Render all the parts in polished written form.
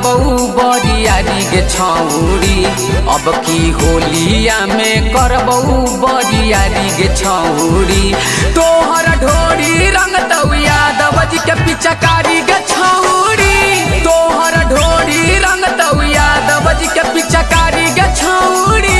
करबऊ बरियारी गे छौरी। अब की होलिया में करबऊ बरियारी गे छौरी। तोहर ढोरी रंगतौ यादव जी के पिचकारी गे छौरी। तोहर ढोरी रंगतौ यादव जी के पिचकारी गे छौरी।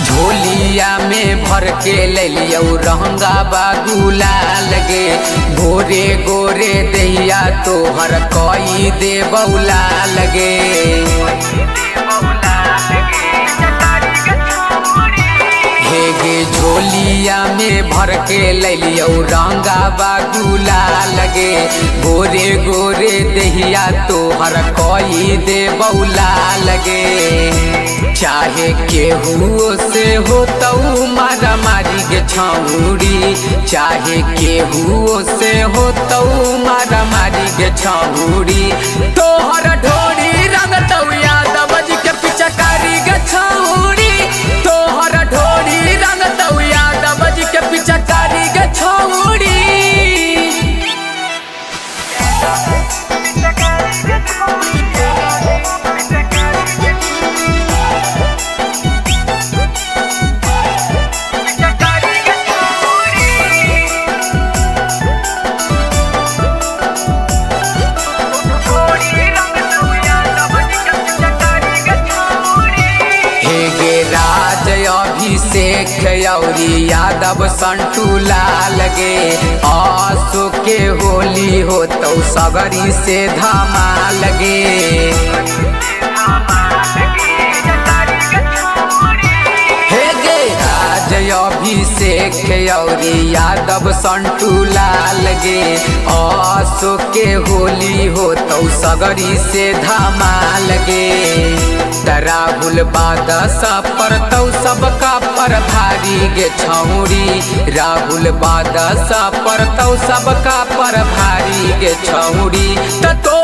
झोलिया में भर के लियो रहंगा बागुला लगे। गोरे गोरे दहिया तोहर कई दे बौला लगे। हे गे झोलिया में भर के लियो रहंगा बागुला लगे। गोरे गोरे दहिया तोहर कई दे बौला लगे। चाहे केहू से हो तऊ मारा मारी गे छौरी। चाहे केहू से हो तऊ मारा मारी गे छौरी। तोहर ढोरी रंगतौ यादव जी के पिचकारी गे छौरी। तोहर ढोरी रंगतौ यादव जी के पिचकारी गे छौरी। अभिषेक औरी यादव संटू लगे। आसो के होली हो तो सगरी से धामा लगे। हे गे राज अभिषेक औरी यादव संटू लगे। आसो के होली हो तो सगरी से धामा लगे। राहुल बादशा पर तौ सबका पर भारी गे छौरी। राहुल बादशा पर तौ सबका पर भारी गे छौरी। तो